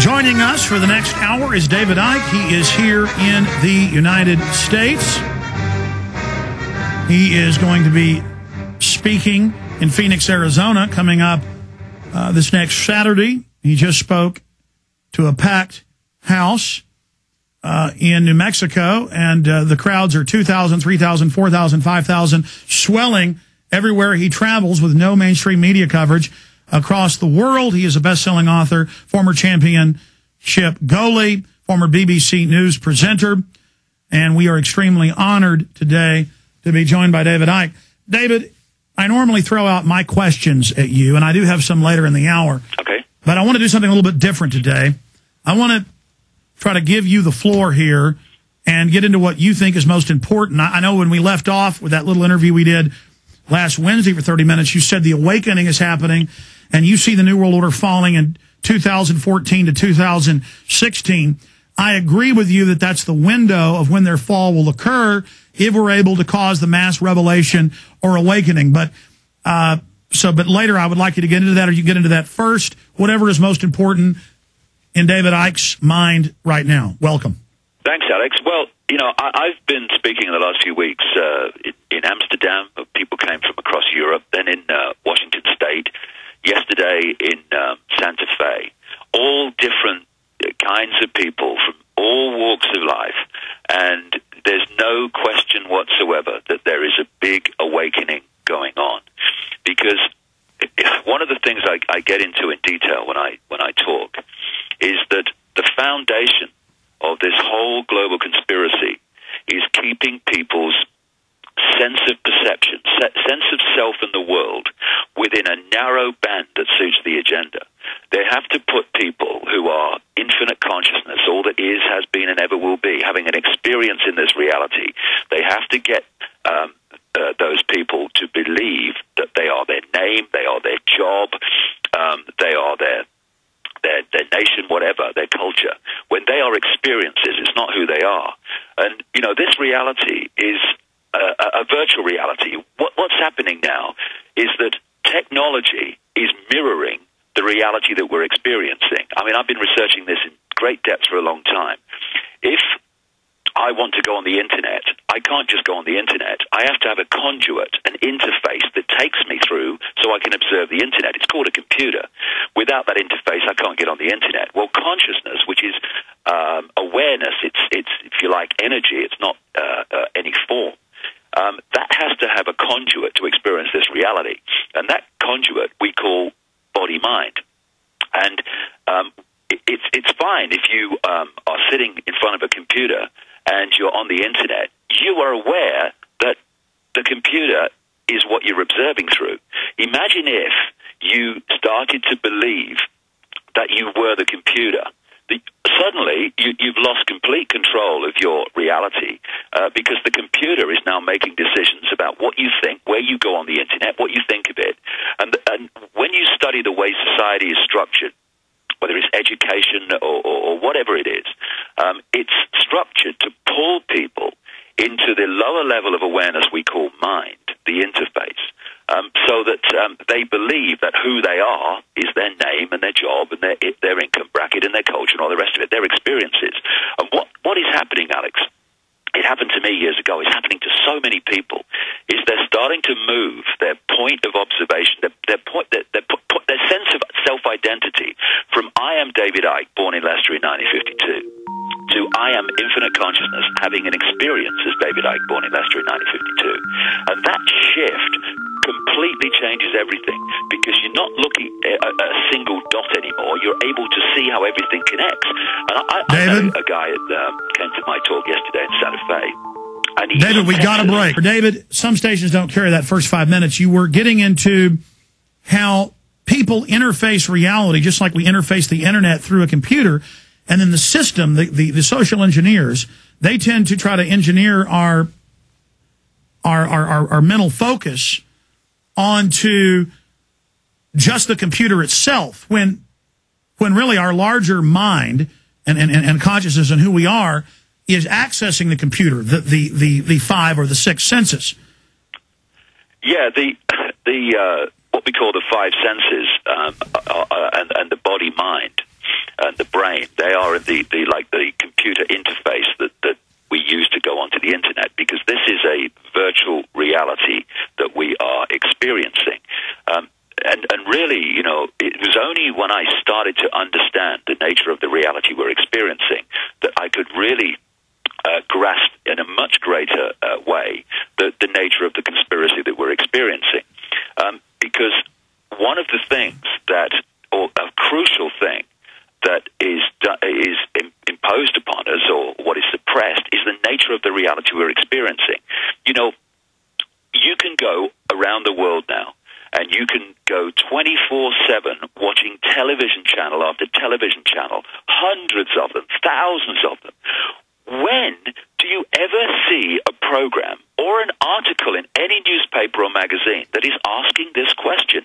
Joining us for the next hour is David Icke. He is here in the United States. He is going to be speaking in Phoenix, Arizona, coming up this next Saturday. He just spoke to a packed house in New Mexico, and the crowds are 2,000, 3,000, 4,000, 5,000, swelling everywhere he travels with no mainstream media coverage across the world. He is a best-selling author, former championship goalie, former BBC News presenter, and we are extremely honored today to be joined by David Icke. David, I normally throw out my questions at you, and I do have some later in the hour. Okay. But I want to do something a little bit different today. I want to try to give you the floor here and get into what you think is most important. I know when we left off with that little interview we did last Wednesday for 30 minutes, you said the awakening is happening, and you see the New World Order falling in 2014 to 2016. I agree with you that that's the window of when their fall will occur if we're able to cause the mass revelation or awakening. But later I would like you to get into that, or you get into that first, whatever is most important in David Icke's mind right now. Welcome. Thanks, Alex. Well, you know, I've been speaking in the last few weeks in Amsterdam. People came from across Europe, then in Washington State, yesterday in Santa Fe. All different kinds of people from all walks of life, and there's no question whatsoever that there is a big awakening going on. Because one of the things I get into in detail when I talk is that the foundation of this whole global conspiracy is keeping people's sense of perception, sense of self in the world within a narrow band that suits the agenda. They have to put people who are infinite consciousness, all that is, has been, and ever will be, having an experience in this reality. They have to get those people to believe that they are their name, they are their job, they are their nation, whatever, their culture. When they are experiences, it's not who they are. And, you know, this reality is a virtual reality. What's happening now is that technology is mirroring the reality that we're experiencing. I mean, I've been researching this in great depth for a long time. If I want to go on the internet, I can't just go on the internet. I have to have a conduit, an interface that takes me through so I can observe the internet. It's called a computer. Without that interface, I can't get on the internet. Well, consciousness, which is awareness, it's if you like, energy, it's not any form. That has to have a conduit to experience this reality. And that conduit we call body-mind. And it's fine if you are sitting in front of a computer and you're on the internet. You are aware that the computer is what you're observing through. Imagine if you started to believe that you were the computer. Suddenly, you've lost complete control of your reality because the computer is now making decisions about what you think, where you go on the internet, what you think of it. And when you study the way society is structured, whether it's education or whatever it is, it's structured to pull people into the lower level of awareness we call mind, the interface, so that they believe that who they are is their name and their job and their income bracket and their culture and all the rest of it, their experiences. And what is happening, Alex, it happened to me years ago, it's happening to so many people, is they're starting to move their point of observation, their sense of self-identity from I am David Icke, born in Leicester in 1952, to I am infinite consciousness, having an experience as David Icke, born in Leicester in 1952. And that shift completely changes everything, because you're not looking at a single dot anymore. You're able to see how everything connects. And I know a guy that came to my talk yesterday in Santa Fe. David, we got a break. David, some stations don't carry that first 5 minutes. You were getting into how people interface reality, just like we interface the internet through a computer. And then the system, the social engineers, they tend to try to engineer our mental focus onto just the computer itself, when really our larger mind and consciousness and who we are is accessing the computer, the five or the six senses. Yeah, what we call the five senses and the body mind and the brain brain. They are the computer interface that we use to go onto the internet, because this is a virtual reality that we are experiencing. And really, it was only when I started to understand the nature of the reality we're experiencing that I could really grasp in a much greater way the nature of the conspiracy that we're experiencing. Because one of the things or a crucial thing that is imposed upon us, or what is suppressed, is the nature of the reality we're experiencing. You can go around the world now, and you can go 24/7 watching television channel after television channel, hundreds of them, thousands of them. When do you ever see a program or an article in any newspaper or magazine that is asking this question?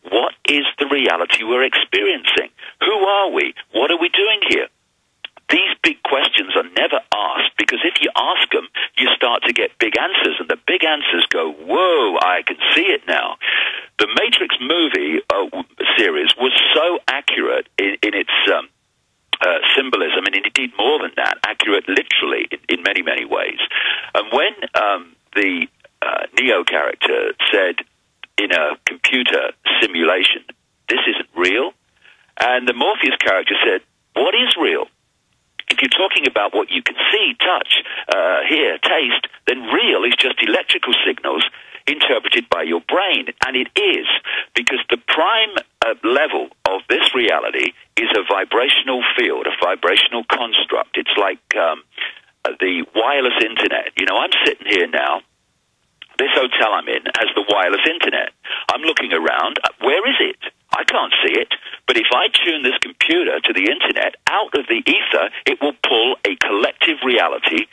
What is the reality we're experiencing? Who are we? What are we doing here? These big questions are never asked, because if you ask them, you start to get big answers, and the big answers go, whoa, I can see it now. The Matrix movie series was so accurate in its symbolism, and indeed more than that, accurate literally in many, many ways. And when the Neo character said in a computer simulation, this isn't real, and the Morpheus character said, what is real? If you're talking about what you can see, touch, hear, taste, then real is just electrical signals interpreted by your brain. And it is, because the prime level of this reality is a vibrational field, a vibrational construct. It's like the wireless internet. I'm sitting here now. This hotel I'm in has the wireless internet. I'm looking around. Where is it? I can't see it. But if I tune this computer to the internet, out of the ether, it will pull a collective reality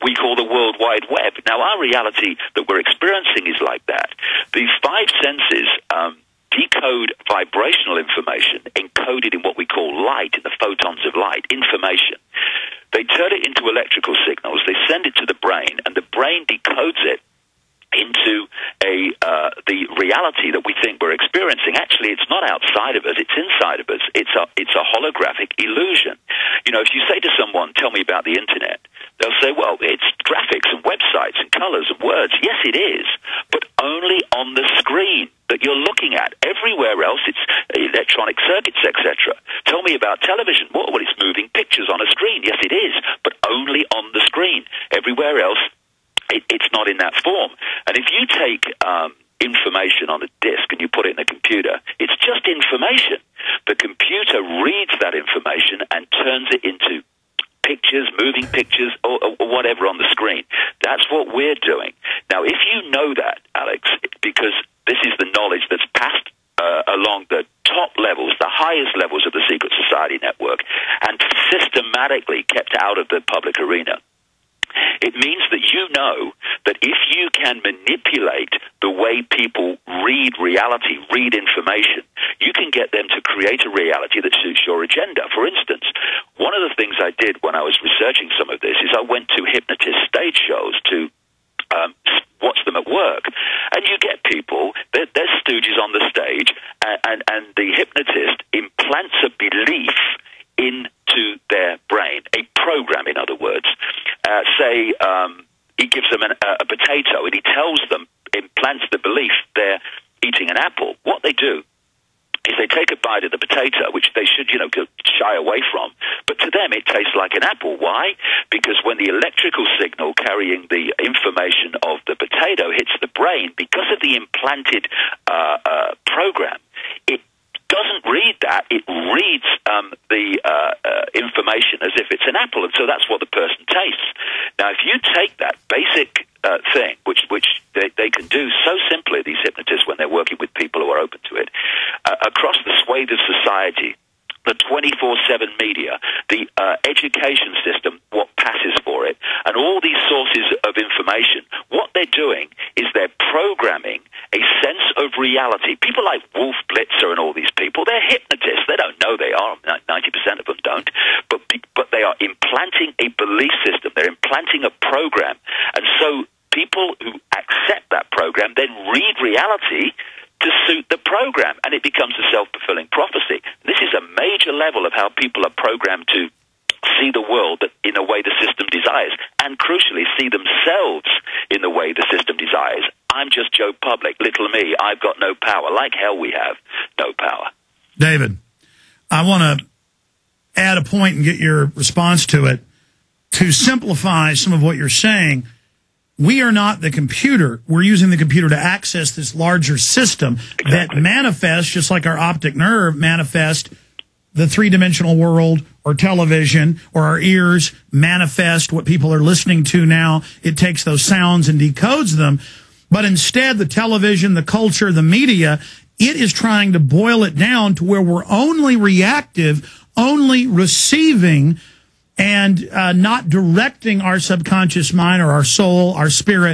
we call the World Wide Web. Now, our reality that we're experiencing is like that. These five senses decode vibrational information encoded in what we call light, in the photons of light, information. They turn it into electrical signals. They send it to the brain, and the brain decodes it into the reality that we think we're experiencing. Actually, it's not outside of us; it's inside of us. It's a holographic illusion. If you say to someone, "Tell me about the internet," they'll say, "Well, it's graphics and websites and colors and words." Yes, it is, but only on the screen that you're looking at. Everywhere else, it's electronic circuits, etc. Tell me about television. Well, it's moving pictures on a screen. Yes, it is, but only on the screen. Everywhere else, it's not in that form. And if you take information on a disk and you put it in a computer, it's just information. The computer reads that information and turns it into pictures, moving pictures, or whatever on the screen. That's what we're doing. Now, if you know that, Alex, because this is the knowledge that's passed along the top levels, the highest levels of the secret society network, and systematically kept out of the public arena, it means that you know that if you can manipulate the way people read reality, read information, you can get them to create a reality that suits your agenda. For instance, one of the things I did when I was researching some of this is I went to hypnotist stage shows to watch them at work. And you get people, they're stooges on the stage, and the hypnotist implants a belief into their brain, a program, in other words. Say he gives them a potato, and he tells them, implants the belief they're eating an apple. What they do is they take a bite of the potato, which they should, shy away from, but to them it tastes like an apple. Why? Because when the electrical signal carrying the information of the potato hits the brain, because of the implanted program, it doesn't read that. It reads the information as if it's an apple, and so that's what the person tastes. Now, if you take that basic thing, which they can do so simply, these hypnotists, when they're working with people who are open to it, across the swathe of society, the 24/7 media, the education system, what passes for it, and all these sources of information, what they're doing is they're programming a sense of reality. People like Wolf Blitzer and all these people, they're hypnotists. They don't know they are. 90% of them don't. But they are implanting a belief system. They're implanting a program. And so people who accept that program then read reality to suit the program. program, and it becomes a self-fulfilling prophecy. This is a major level of how people are programmed to see the world in a way the system desires, and crucially, see themselves in the way the system desires. I'm just Joe Public, little me, I've got no power. Like hell we have no power. David, I want to add a point and get your response to it. To simplify some of what you're saying, we are not the computer. We're using the computer to access this larger system that manifests, just like our optic nerve manifests the three-dimensional world, or television, or our ears manifest what people are listening to now. It takes those sounds and decodes them. But instead, the television, the culture, the media, it is trying to boil it down to where we're only reactive, only receiving, and not directing our subconscious mind or our soul, our spirit,